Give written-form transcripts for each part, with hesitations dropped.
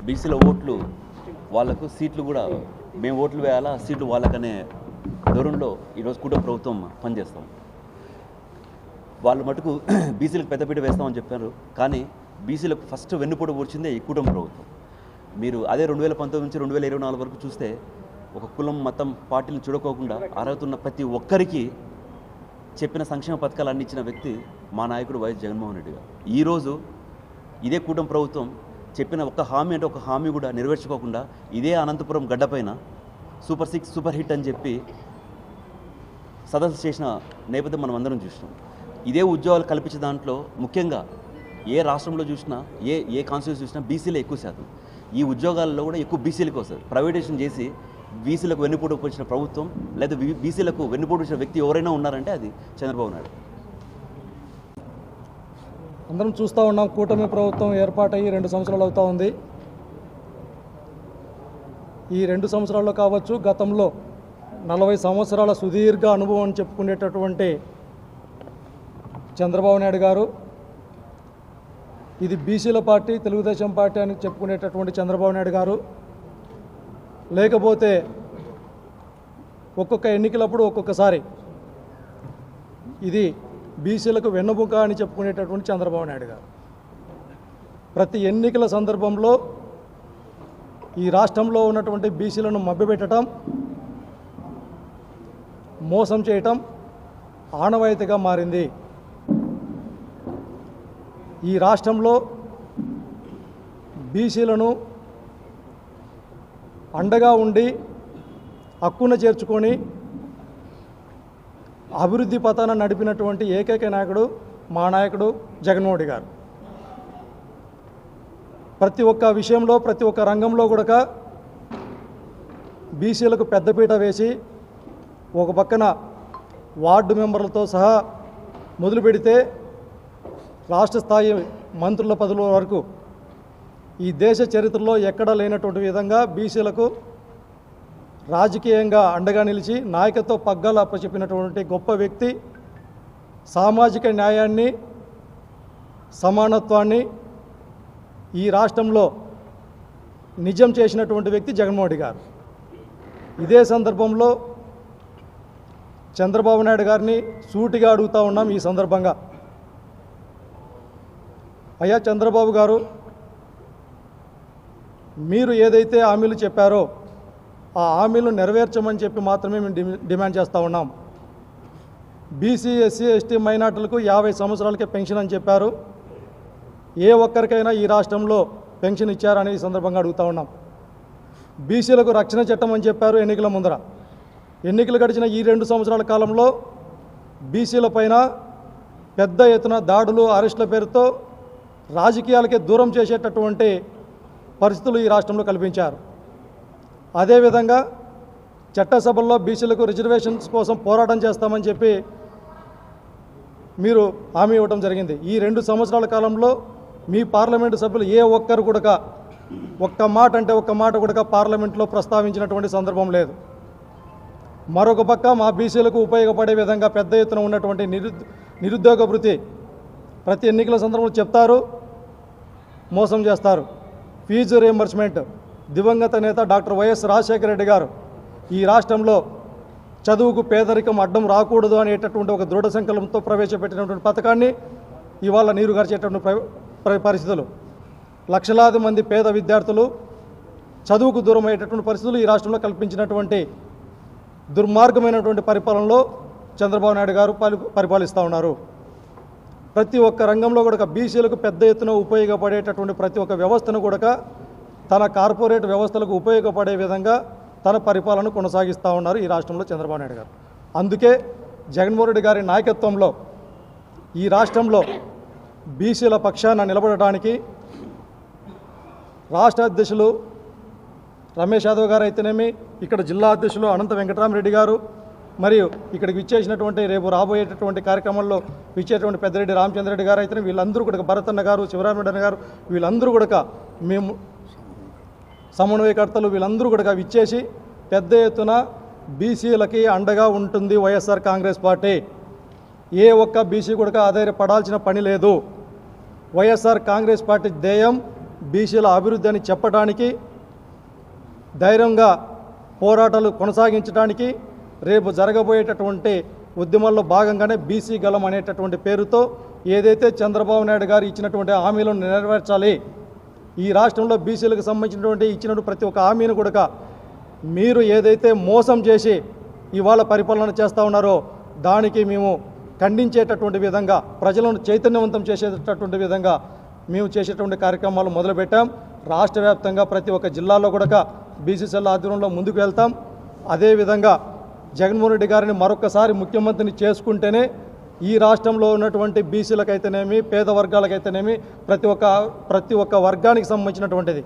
బీసీల ఓట్లు వాళ్ళకు, సీట్లు కూడా మేము ఓట్లు వేయాలా, సీట్లు వాళ్ళకనే ధోరణిలో ఈరోజు కూటమి ప్రభుత్వం పనిచేస్తాం. వాళ్ళు మటుకు బీసీలకు పెద్దపీట వేస్తామని చెప్పారు, కానీ బీసీలకు ఫస్ట్ వెన్నుపోటు వచ్చిందే ఈ కూటమి ప్రభుత్వం. మీరు అదే 2019 నుంచి 2024 వరకు చూస్తే ఒక కులం మతం పార్టీని చూడకోకుండా అర్హత ఉన్న ప్రతి ఒక్కరికి చెప్పిన సంక్షేమ పథకాలు అన్ని ఇచ్చిన వ్యక్తి మా నాయకుడు వైఎస్ జగన్మోహన్ రెడ్డి గారు. ఈరోజు ఇదే కూటమి ప్రభుత్వం చెప్పిన ఒక్క హామీ అంటే ఒక హామీ కూడా నెరవేర్చుకోకుండా ఇదే అనంతపురం గడ్డపైన సూపర్ 6 సూపర్ హిట్ అని చెప్పి సదస్సు చేసిన నేపథ్యం మనం అందరం చూసినాం. ఇదే ఉద్యోగాలు కల్పించే దాంట్లో ముఖ్యంగా ఏ రాష్ట్రంలో చూసినా ఏ కాన్స్టిట్యూన్సీ చూసినా బీసీలే ఎక్కువ శాతం. ఈ ఉద్యోగాల్లో కూడా ఎక్కువ బీసీలకు వస్తుంది. ప్రైవేటైజేషన్ చేసి బీసీలకు వెన్నుపోటు వచ్చిన ప్రభుత్వం లేదా బీసీలకు వెన్నుపోటు వచ్చిన వ్యక్తి ఎవరైనా ఉన్నారంటే అది చంద్రబాబు నాయుడు. అందరం చూస్తూ ఉన్నాం, కూటమి ప్రభుత్వం ఏర్పాటయ్యి 2 సంవత్సరాలు అవుతూ ఉంది. ఈ 2 సంవత్సరాల్లో కావచ్చు, గతంలో 40 సంవత్సరాల సుదీర్ఘ అనుభవం అని చెప్పుకునేటటువంటి చంద్రబాబు నాయుడు గారు, ఇది బీసీల పార్టీ, తెలుగుదేశం పార్టీ అని చెప్పుకునేటటువంటి చంద్రబాబు నాయుడు గారు, లేకపోతే ఒక్కొక్క ఎన్నికలప్పుడు ఒక్కొక్కసారి ఇది బీసీలకు వెన్నుముక అని చెప్పుకునేటటువంటి చంద్రబాబు నాయుడు గారు, ప్రతి ఎన్నికల సందర్భంలో ఈ రాష్ట్రంలో ఉన్నటువంటి బీసీలను మభ్యపెట్టడం, మోసం చేయటం ఆనవాయితీగా మారింది. ఈ రాష్ట్రంలో బీసీలను అండగా ఉండి హక్కున చేర్చుకొని అభివృద్ధి పథాన నడిపినటువంటి ఏకైక నాయకుడు మా నాయకుడు జగన్మోహన్ రెడ్డి గారు. ప్రతి ఒక్క విషయంలో, ప్రతి ఒక్క రంగంలో కూడా బీసీలకు పెద్దపీట వేసి ఒక పక్కన వార్డు మెంబర్లతో సహా మొదలు పెడితే రాష్ట్ర స్థాయి మంత్రుల పదవుల వరకు ఈ దేశ చరిత్రలో ఎక్కడా లేనటువంటి విధంగా బీసీలకు రాజకీయంగా అండగా నిలిచి నాయకత్వ పగ్గాలు అప్పచెప్పినటువంటి గొప్ప వ్యక్తి, సామాజిక న్యాయాన్ని, సమానత్వాన్ని ఈ రాష్ట్రంలో నిజం చేసినటువంటి వ్యక్తి జగన్మోహన్ రెడ్డి గారు. ఇదే సందర్భంలో చంద్రబాబు నాయుడు గారిని సూటిగా అడుగుతూ ఉన్నాం. ఈ సందర్భంగా, అయ్యా చంద్రబాబు గారు, మీరు ఏదైతే హామీలు చెప్పారో ఆ హామీలు నెరవేర్చమని చెప్పి మాత్రమే మేము డిమాండ్ చేస్తూ ఉన్నాం. బీసీ, ఎస్సీ, ఎస్టీ, మైనార్టీలకు 50 సంవత్సరాలకే పెన్షన్ అని చెప్పారు. ఏ ఒక్కరికైనా ఈ రాష్ట్రంలో పెన్షన్ ఇచ్చారని ఈ సందర్భంగా అడుగుతూ ఉన్నాం. బీసీలకు రక్షణ చట్టం అని చెప్పారు ఎన్నికల ముందర. ఎన్నికలు గడిచిన ఈ 2 సంవత్సరాల కాలంలో బీసీల పైన పెద్ద ఎత్తున దాడులు, అరెస్టుల పేరుతో రాజకీయాలకే దూరం చేసేటటువంటి పరిస్థితులు ఈ రాష్ట్రంలో కల్పించారు. అదేవిధంగా చట్టసభల్లో బీసీలకు రిజర్వేషన్స్ కోసం పోరాటం చేస్తామని చెప్పి మీరు హామీ ఇవ్వడం జరిగింది. ఈ 2 సంవత్సరాల కాలంలో మీ పార్లమెంటు సభ్యులు ఏ ఒక్కరు కూడా ఒక్క మాట కూడా పార్లమెంట్లో ప్రస్తావించినటువంటి సందర్భం లేదు. మరొక పక్క మా బీసీలకు ఉపయోగపడే విధంగా పెద్ద ఎత్తున ఉన్నటువంటి నిరుద్యోగ భృతి ప్రతి ఎన్నికల సందర్భంలో చెప్తారు, మోసం చేస్తారు. ఫీజు రియంబర్స్మెంట్ దివంగత నేత డాక్టర్ వైఎస్ రాజశేఖర రెడ్డి గారు ఈ రాష్ట్రంలో చదువుకు పేదరికం అడ్డం రాకూడదు అనేటటువంటి ఒక దృఢ సంకల్పంతో ప్రవేశపెట్టినటువంటి పథకాన్ని ఇవాళ నీరు గార్చేటటువంటి పరిస్థితులు, లక్షలాది మంది పేద విద్యార్థులు చదువుకు దూరం అయ్యేటటువంటి పరిస్థితులు ఈ రాష్ట్రంలో కల్పించినటువంటి దుర్మార్గమైనటువంటి పరిపాలనలో చంద్రబాబు నాయుడు గారు పరిపాలిస్తూ ఉన్నారు. ప్రతి ఒక్క రంగంలో కూడా బీసీలకు పెద్ద ఎత్తున ఉపయోగపడేటటువంటి ప్రతి ఒక్క వ్యవస్థను కూడా తన కార్పొరేట్ వ్యవస్థలకు ఉపయోగపడే విధంగా తన పరిపాలన కొనసాగిస్తూ ఉన్నారు ఈ రాష్ట్రంలో చంద్రబాబు నాయుడు గారు. అందుకే జగన్మోహన్ రెడ్డి గారి నాయకత్వంలో ఈ రాష్ట్రంలో బీసీల పక్షాన నిలబడటానికి రాష్ట్ర అధ్యక్షులు రమేష్ యాదవ్ గారు అయితేనేమి, ఇక్కడ జిల్లా అధ్యక్షులు అనంత వెంకటరామరెడ్డి గారు, మరియు ఇక్కడికి విచ్చేసినటువంటి రేపు రాబోయేటటువంటి కార్యక్రమంలో విచ్చేటువంటి పెద్దిరెడ్డి రామచంద్రరెడ్డి గారు అయితేనే, వీళ్ళందరూ కూడా భరతన్న గారు, శివరామరెడ్డి గారు, వీళ్ళందరూ కూడా మేము సమన్వయకర్తలు వీళ్ళందరూ కూడా విచ్చేసి పెద్ద ఎత్తున బీసీలకి అండగా ఉంటుంది వైఎస్ఆర్ కాంగ్రెస్ పార్టీ. ఏ ఒక్క బీసీ కూడా ఆధారపడాల్సిన పని లేదు. వైఎస్ఆర్ కాంగ్రెస్ పార్టీ ధ్యేయం బీసీల అభివృద్ధి అని చెప్పడానికి, ధైర్యంగా పోరాటాలు కొనసాగించడానికి రేపు జరగబోయేటటువంటి ఉద్యమాల్లో భాగంగానే బీసీ గలం అనేటటువంటి పేరుతో ఏదైతే చంద్రబాబు నాయుడు గారు ఇచ్చినటువంటి హామీలను నెరవేర్చాలి, ఈ రాష్ట్రంలో బీసీలకు సంబంధించినటువంటి ఇచ్చినటువంటి ప్రతి ఒక్క హామీని కూడా మీరు ఏదైతే మోసం చేసి ఇవాళ పరిపాలన చేస్తూ ఉన్నారో దానికి మేము ఖండించేటటువంటి విధంగా, ప్రజలను చైతన్యవంతం చేసేటటువంటి విధంగా మేము చేసేటువంటి కార్యక్రమాలు మొదలుపెట్టాం. రాష్ట్ర వ్యాప్తంగా ప్రతి ఒక్క జిల్లాలో కూడా బీసీసీఎల్ ఆధ్వర్యంలో ముందుకు వెళ్తాం. అదేవిధంగా జగన్మోహన్ రెడ్డి గారిని మరొకసారి ముఖ్యమంత్రిని చేసుకుంటేనే ఈ రాష్ట్రంలో ఉన్నటువంటి బీసీలకైతేనేమి, పేద వర్గాలకైతేనేమి, ప్రతి ఒక్క వర్గానికి సంబంధించినటువంటిది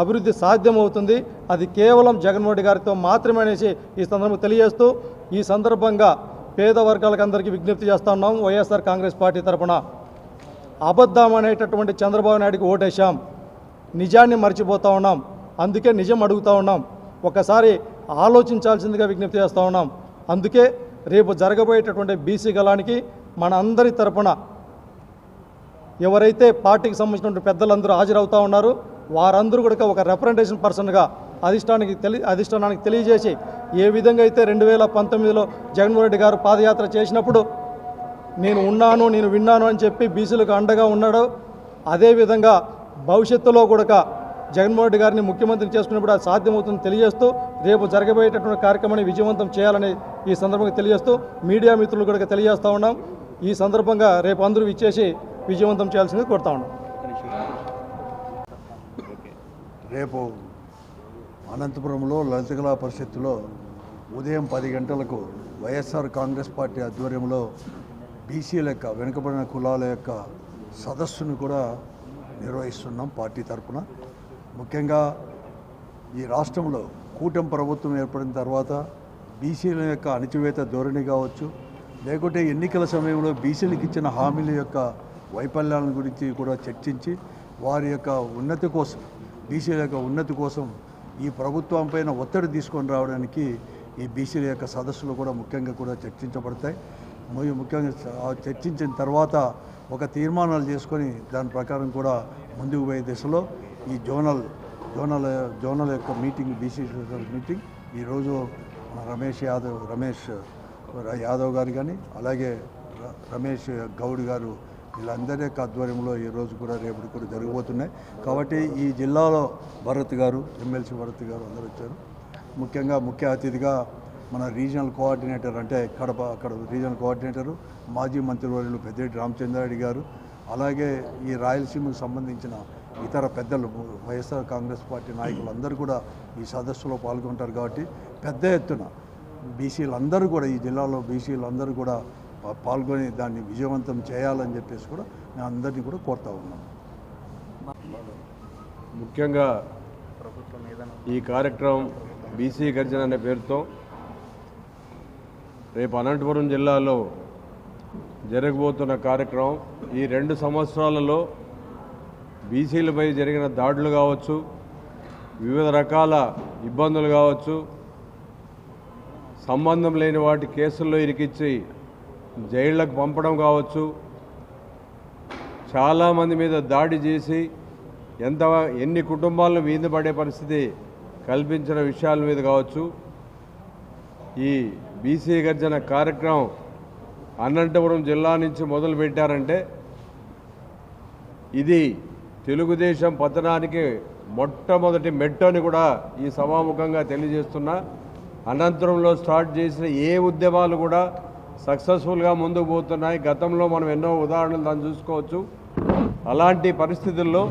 అభివృద్ధి సాధ్యమవుతుంది. అది కేవలం జగన్మోహన్ రెడ్డి గారితో మాత్రమే అనేసి ఈ సందర్భంగా తెలియజేస్తూ, ఈ సందర్భంగా పేద వర్గాలకు అందరికీ విజ్ఞప్తి చేస్తా ఉన్నాం. వైఎస్ఆర్ కాంగ్రెస్ పార్టీ తరఫున అబద్ధం అనేటటువంటి చంద్రబాబు నాయుడికి ఓటేశాం, నిజాన్ని మర్చిపోతూ ఉన్నాం. అందుకే నిజం అడుగుతూ ఉన్నాం. ఒకసారి ఆలోచించాల్సిందిగా విజ్ఞప్తి చేస్తూ ఉన్నాం. అందుకే రేపు జరగబోయేటటువంటి బీసీ గలానికి మన అందరి తరఫున ఎవరైతే పార్టీకి సంబంధించినటువంటి పెద్దలందరూ హాజరవుతూ ఉన్నారో వారందరూ కూడా ఒక రిప్రజెంటేషన్ పర్సన్గా అధిష్టానానికి తెలియజేసి, ఏ విధంగా అయితే 2019లో జగన్మోహన్ రెడ్డి గారు పాదయాత్ర చేసినప్పుడు నేను ఉన్నాను, నేను విన్నాను అని చెప్పి బీసీలకు అండగా ఉన్నాడు, అదేవిధంగా భవిష్యత్తులో కూడా జగన్మోహన్ రెడ్డి గారిని ముఖ్యమంత్రిని చేసుకున్నప్పుడు అది సాధ్యమవుతుందని తెలియజేస్తూ, రేపు జరగబోయేటటువంటి కార్యక్రమాన్ని విజయవంతం చేయాలని ఈ సందర్భంగా తెలియజేస్తూ మీడియా మిత్రులు కూడా తెలియజేస్తూ ఉన్నాం. ఈ సందర్భంగా రేపు అందరూ ఇచ్చేసి విజయవంతం చేయాల్సింది కోరుతా ఉన్నాం. రేపు అనంతపురంలో లలిత కళా పరిషత్తులో ఉదయం 10 గంటలకు వైఎస్ఆర్ కాంగ్రెస్ పార్టీ ఆధ్వర్యంలో బీసీల యొక్క వెనుకబడిన కులాల యొక్క సదస్సును కూడా నిర్వహిస్తున్నాం పార్టీ తరఫున. ముఖ్యంగా ఈ రాష్ట్రంలో కూటమి ప్రభుత్వం ఏర్పడిన తర్వాత బీసీల యొక్క అణచివేత ధోరణి కావచ్చు, లేకుంటే ఎన్నికల సమయంలో బీసీలకు ఇచ్చిన హామీల యొక్క వైఫల్యాల గురించి కూడా చర్చించి వారి యొక్క ఉన్నతి కోసం, బీసీల యొక్క ఉన్నతి కోసం ఈ ప్రభుత్వం పైన ఒత్తిడి తీసుకొని రావడానికి ఈ బీసీల యొక్క సదస్సులు కూడా ముఖ్యంగా కూడా చర్చించబడతాయి. ముఖ్యంగా చర్చించిన తర్వాత ఒక తీర్మానాలు చేసుకొని దాని ప్రకారం కూడా ముందుకు పోయే దిశలో ఈ జోనల్ యొక్క మీటింగ్, బీసీ మీటింగ్ ఈరోజు రమేష్ యాదవ్ గారు కానీ, అలాగే రమేష్ గౌడ్ గారు, వీళ్ళందరి యొక్క ఆధ్వర్యంలో ఈరోజు కూడా రేపటి కూడా జరగబోతున్నాయి. కాబట్టి ఈ జిల్లాలో భరత్ గారు, ఎమ్మెల్సీ భరత్ గారు అందరూ వచ్చారు. ముఖ్యంగా ముఖ్య అతిథిగా మన రీజనల్ కోఆర్డినేటర్, అంటే అక్కడ రీజనల్ కోఆర్డినేటరు మాజీ మంత్రివర్యులు పెద్దిరెడ్డి రామచంద్రారెడ్డి గారు, అలాగే ఈ రాయలసీమకు సంబంధించిన ఇతర పెద్దలు, వైఎస్ఆర్ కాంగ్రెస్ పార్టీ నాయకులు అందరూ కూడా ఈ సదస్సులో పాల్గొంటారు. కాబట్టి పెద్ద ఎత్తున బీసీలందరూ కూడా, ఈ జిల్లాలో బీసీలందరూ కూడా పాల్గొని దాన్ని విజయవంతం చేయాలని చెప్పేసి కూడా మేము అందరినీ కూడా కోరుతా ఉన్నాం. ముఖ్యంగా ఈ కార్యక్రమం బీసీ గర్జన అనే పేరుతో రేపు అనంతపురం జిల్లాలో జరగబోతున్న కార్యక్రమం, ఈ 2 సంవత్సరాలలో బీసీలపై జరిగిన దాడులు కావచ్చు, వివిధ రకాల ఇబ్బందులు కావచ్చు, సంబంధం లేని వాటి కేసుల్లో ఇరికిచ్చి జైళ్లకు పంపడం కావచ్చు, చాలామంది మీద దాడి చేసి ఎన్ని కుటుంబాలను వీధి పడే పరిస్థితి కల్పించిన విషయాల మీద కావచ్చు, ఈ బీసీ గర్జన కార్యక్రమం అనంతపురం జిల్లా నుంచి మొదలు పెట్టారంటే ఇది తెలుగుదేశం పతనానికి మొట్టమొదటి మెట్టు అని కూడా ఈ సభాముఖంగా తెలియజేస్తున్నా. అనంతపురంలో స్టార్ట్ చేసిన ఏ ఉద్యమాలు కూడా సక్సెస్ఫుల్గా ముందుకు పోతున్నాయి. గతంలో మనం ఎన్నో ఉదాహరణలు దాన్ని చూసుకోవచ్చు. అలాంటి పరిస్థితుల్లో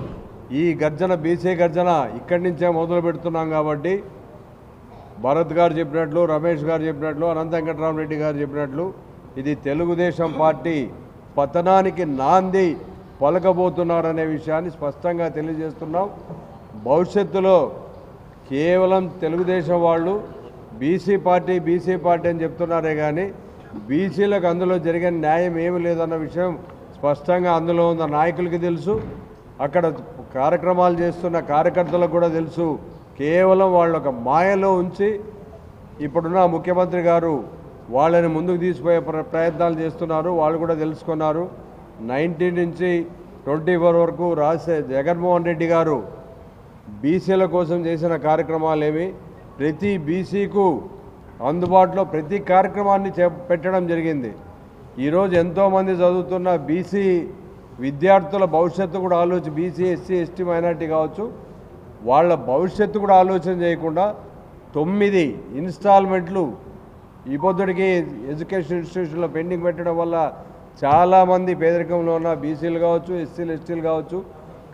ఈ గర్జన, బీసీ గర్జన ఇక్కడి నుంచే మొదలు పెడుతున్నాం. కాబట్టి భరత్ గారు చెప్పినట్లు, రమేష్ గారు చెప్పినట్లు, అనంత వెంకటరామరెడ్డి గారు చెప్పినట్లు ఇది తెలుగుదేశం పార్టీ పతనానికి నాంది పలకబోతున్నారనే విషయాన్ని స్పష్టంగా తెలియజేస్తున్నాం. భవిష్యత్తులో కేవలం తెలుగుదేశం వాళ్ళు బీసీ పార్టీ అని చెప్తున్నారే కానీ బీసీలకు అందులో జరిగిన న్యాయం ఏమీ లేదన్న విషయం స్పష్టంగా అందులో ఉన్న నాయకులకి తెలుసు, అక్కడ కార్యక్రమాలు చేస్తున్న కార్యకర్తలకు కూడా తెలుసు. కేవలం వాళ్ళు ఒక మాయలో ఉంచి ఇప్పుడున్న ముఖ్యమంత్రి గారు వాళ్ళని ముందుకు తీసుకుపోయే ప్రయత్నాలు చేస్తున్నారు. వాళ్ళు కూడా తెలుసుకున్నారు. 19 నుంచి 24 వరకు జగన్మోహన్ రెడ్డి గారు బీసీల కోసం చేసిన కార్యక్రమాలేమి ప్రతి బీసీకు అందుబాటులో ప్రతి కార్యక్రమాన్ని పెట్టడం జరిగింది. ఈరోజు ఎంతోమంది చదువుతున్న బీసీ విద్యార్థుల భవిష్యత్తు కూడా బీసీ ఎస్సీ ఎస్టీ మైనార్టీ కావచ్చు, వాళ్ళ భవిష్యత్తు కూడా ఆలోచన చేయకుండా 9 ఇన్స్టాల్మెంట్లు ఈ పొద్దుడికి ఎడ్యుకేషన్ ఇన్స్టిట్యూషన్లో పెండింగ్ పెట్టడం వల్ల చాలామంది పేదరికంలో ఉన్న బీసీలు కావచ్చు, ఎస్సీలు ఎస్టీలు కావచ్చు,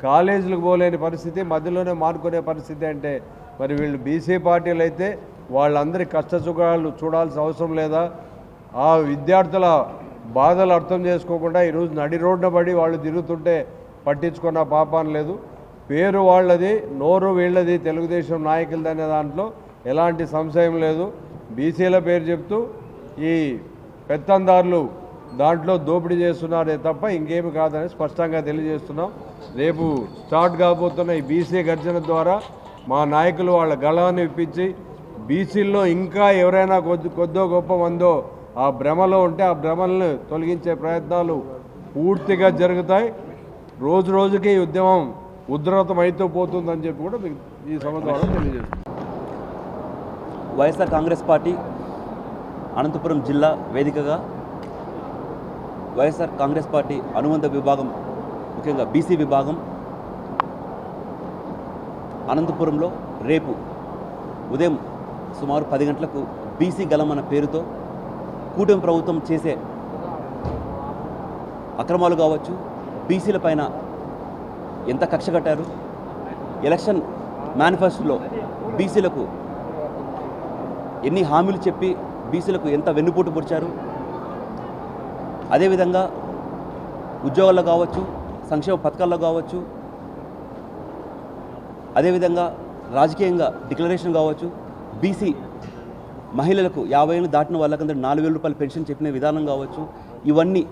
కాలేజీలకు పోలేని పరిస్థితి, మధ్యలోనే మానుకునే పరిస్థితి. అంటే మరి వీళ్ళు బీసీ పార్టీలు అయితే వాళ్ళందరి కష్టసుఖాలు చూడాల్సిన అవసరం లేదా? ఆ విద్యార్థుల బాధలు అర్థం చేసుకోకుండా ఈరోజు నడి రోడ్డున పడి వాళ్ళు తిరుగుతుంటే పట్టించుకున్న పాపాన్ లేదు. పేరు వాళ్ళది, నోరు వీళ్ళది, తెలుగుదేశం నాయకులది అనే దాంట్లో ఎలాంటి సంశయం లేదు. బీసీల పేరు చెప్తూ ఈ పెత్తందారులు దాంట్లో దోపిడీ చేస్తున్నారే తప్ప ఇంకేమి కాదని స్పష్టంగా తెలియజేస్తున్నాం. రేపు స్టార్ట్ కాబోతున్న ఈ బీసీ గర్జన ద్వారా మా నాయకులు వాళ్ళ గళాన్ని ఇప్పించి బీసీల్లో ఇంకా ఎవరైనా కొద్దో గొప్ప మందో ఆ భ్రమలో ఉంటే ఆ భ్రమలను తొలగించే ప్రయత్నాలు పూర్తిగా జరుగుతాయి. రోజు రోజుకి ఈ ఉద్యమం ఉధృతమైతూ పోతుందని చెప్పి కూడా మీకు ఈ సభ ద్వారా తెలియజేస్తున్నాం. వైఎస్ఆర్ కాంగ్రెస్ పార్టీ అనంతపురం జిల్లా వేదికగా వైఎస్ఆర్ కాంగ్రెస్ పార్టీ అనుబంధ విభాగం, ముఖ్యంగా బీసీ విభాగం అనంతపురంలో రేపు ఉదయం సుమారు 10 గంటలకు బీసీ గలం అన్న పేరుతో కూటమి ప్రభుత్వం చేసే అక్రమాలు కావచ్చు, బీసీల పైన ఎంత కక్ష కట్టారు, ఎలక్షన్ మేనిఫెస్టోలో బీసీలకు ఎన్ని హామీలు చెప్పి బీసీలకు ఎంత వెన్నుపోటు పొడిచారు, అదేవిధంగా ఉద్యోగాల్లో కావచ్చు, సంక్షేమ పథకాల్లో కావచ్చు, అదేవిధంగా రాజకీయంగా డిక్లరేషన్ కావచ్చు, బీసీ మహిళలకు 50 ఏళ్ళు దాటిన వాళ్ళకందరూ 4,000 రూపాయలు పెన్షన్ చెప్పిన విధానం కావచ్చు, ఇవన్నీ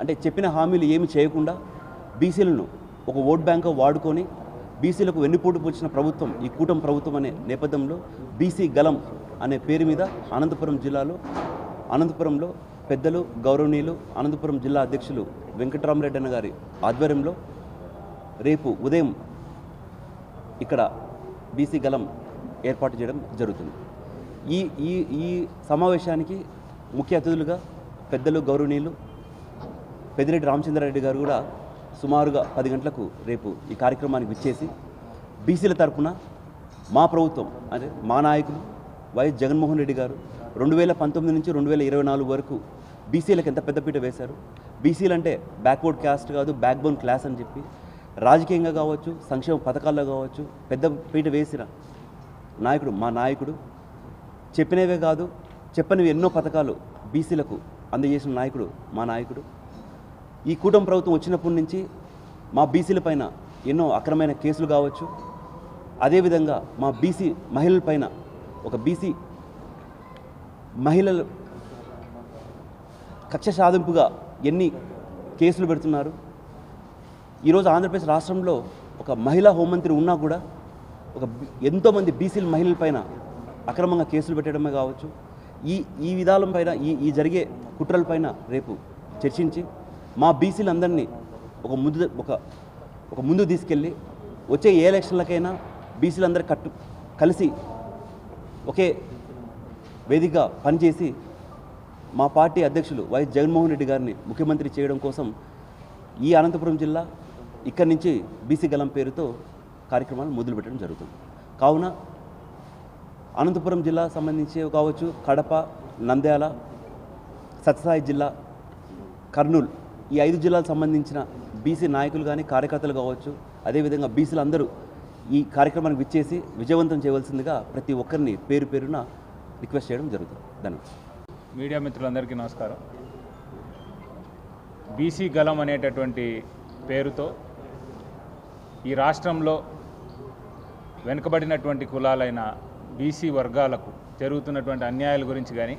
అంటే చెప్పిన హామీలు ఏమి చేయకుండా బీసీలను ఒక ఓట్ బ్యాంక్గా వాడుకొని బీసీలకు వెన్నుపోటు పొడిచిన ప్రభుత్వం ఈ కూటమి ప్రభుత్వం అనే నేపథ్యంలో బీసీ గలం అనే పేరు మీద అనంతపురంలో పెద్దలు గౌరవనీయులు అనంతపురం జిల్లా అధ్యక్షులు వెంకటరామరెడ్డి అన్న గారి ఆధ్వర్యంలో రేపు ఉదయం ఇక్కడ బీసీ గలం ఏర్పాటు చేయడం జరుగుతుంది. ఈ ఈ ఈ సమావేశానికి ముఖ్య అతిథులుగా పెద్దలు గౌరవనీయులు పెద్దిరెడ్డి రామచంద్రారెడ్డి గారు కూడా సుమారుగా 10 గంటలకు రేపు ఈ కార్యక్రమానికి విచ్చేసి బీసీల తరఫున మా ప్రభుత్వం అంటే మా నాయకులు వైఎస్ జగన్మోహన్ రెడ్డి గారు 2019 నుంచి 2024 వరకు బీసీలకు ఎంత పెద్దపీట వేశారు, బీసీలు అంటే బ్యాక్వర్డ్ క్యాస్ట్ కాదు బ్యాక్బోన్ క్లాస్ అని చెప్పి రాజకీయంగా కావచ్చు, సంక్షేమ పథకాల్లో కావచ్చు పెద్దపీట వేసిన నాయకుడు మా నాయకుడు. చెప్పినవే కాదు చెప్పనివి ఎన్నో పథకాలు బీసీలకు అందజేసిన నాయకుడు మా నాయకుడు. ఈ కూటమి ప్రభుత్వం వచ్చినప్పటి నుంచి మా బీసీల పైన ఎన్నో అక్రమైన కేసులు కావచ్చు, అదేవిధంగా మా బీసీ మహిళల పైన ఒక బీసీ మహిళలు కక్ష సాధింపుగా ఎన్ని కేసులు పెడుతున్నారు. ఈరోజు ఆంధ్రప్రదేశ్ రాష్ట్రంలో ఒక మహిళా హోంమంత్రి ఉన్నా కూడా ఎంతోమంది బీసీల మహిళల పైన అక్రమంగా కేసులు పెట్టడమే కావచ్చు, ఈ విధానం పైన ఈ జరిగే కుట్రలపైన రేపు చర్చించి మా బీసీలందరినీ ఒక ముందు తీసుకెళ్ళి వచ్చే ఏ ఎలక్షన్లకైనా బీసీలందరూ కలిసి ఒకే వేదికగా పనిచేసి మా పార్టీ అధ్యక్షులు వైఎస్ జగన్మోహన్ రెడ్డి గారిని ముఖ్యమంత్రి చేయడం కోసం ఈ అనంతపురం జిల్లా ఇక్కడి నుంచి బీసీ గలం పేరుతో కార్యక్రమాలు మొదలుపెట్టడం జరుగుతుంది. కావున అనంతపురం జిల్లా సంబంధించి కావచ్చు, కడప, నంద్యాల, సత్యసాయి జిల్లా, కర్నూలు ఈ 5 జిల్లాలకు సంబంధించిన బీసీ నాయకులు కానీ కార్యకర్తలు కావచ్చు, అదేవిధంగా బీసీలు అందరూ ఈ కార్యక్రమానికి విచ్చేసి విజయవంతం చేయవలసిందిగా ప్రతి ఒక్కరిని పేరు పేరున రిక్వెస్ట్ చేయడం జరుగుతుంది. ధన్యవాదాలు. మీడియా మిత్రులందరికీ నమస్కారం. బీసీ గలం అనేటటువంటి పేరుతో ఈ రాష్ట్రంలో వెనుకబడినటువంటి కులాలైన బీసీ వర్గాలకు జరుగుతున్నటువంటి అన్యాయాల గురించి కానీ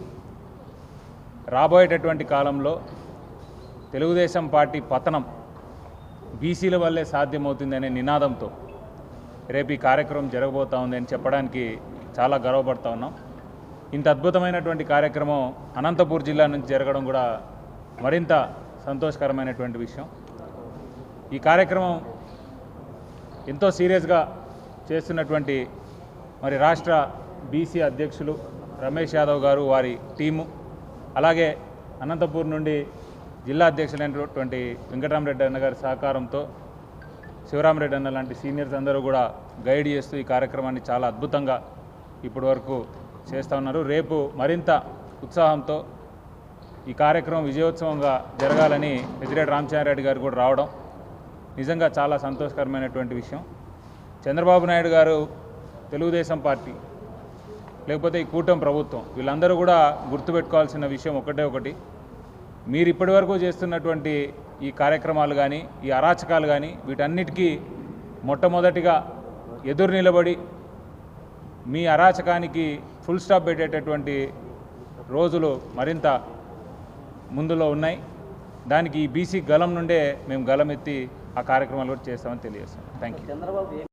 రాబోయేటటువంటి కాలంలో తెలుగుదేశం పార్టీ పతనం బీసీల వల్లే సాధ్యమవుతుందనే నినాదంతో రేపు ఈ కార్యక్రమం జరగబోతూ ఉందని చెప్పడానికి చాలా గర్వపడుతూ ఉన్నాం. ఇంత అద్భుతమైనటువంటి కార్యక్రమం అనంతపూర్ జిల్లా నుంచి జరగడం కూడా మరింత సంతోషకరమైనటువంటి విషయం. ఈ కార్యక్రమం ఎంతో సీరియస్గా చేస్తున్నటువంటి మరి రాష్ట్ర బీసీ అధ్యక్షులు రమేష్ యాదవ్ గారు, వారి టీము, అలాగే అనంతపూర్ నుండి జిల్లా అధ్యక్షులైనటువంటి వెంకటరామరెడ్డి అన్న గారి సహకారంతో శివరామరెడ్డి అన్న లాంటి సీనియర్స్ అందరూ కూడా గైడ్ చేస్తూ ఈ కార్యక్రమాన్ని చాలా అద్భుతంగా ఇప్పటి వరకు చేస్తూ ఉన్నారు. రేపు మరింత ఉత్సాహంతో ఈ కార్యక్రమం విజయోత్సవంగా జరగాలని పెద్దిరెడ్డి రామచంద్రారెడ్డి గారు కూడా రావడం నిజంగా చాలా సంతోషకరమైనటువంటి విషయం. చంద్రబాబు నాయుడు గారు, తెలుగుదేశం పార్టీ, లేకపోతే ఈ కూటమి ప్రభుత్వం, వీళ్ళందరూ కూడా గుర్తుపెట్టుకోవాల్సిన విషయం ఒకటి, మీరు ఇప్పటివరకు చేస్తున్నటువంటి ఈ కార్యక్రమాలు కానీ, ఈ అరాచకాలు కానీ, వీటన్నిటికీ మొట్టమొదటిగా ఎదురు నిలబడి మీ అరాచకానికి ఫుల్ స్టాప్ పెట్టేటటువంటి రోజులు మరింత ముందులో ఉన్నాయి. దానికి ఈ బీసీ గలం నుండే మేము గలం ఎత్తి ఆ కార్యక్రమాలు కూడా చేస్తామని తెలియజేస్తాం. Thank you.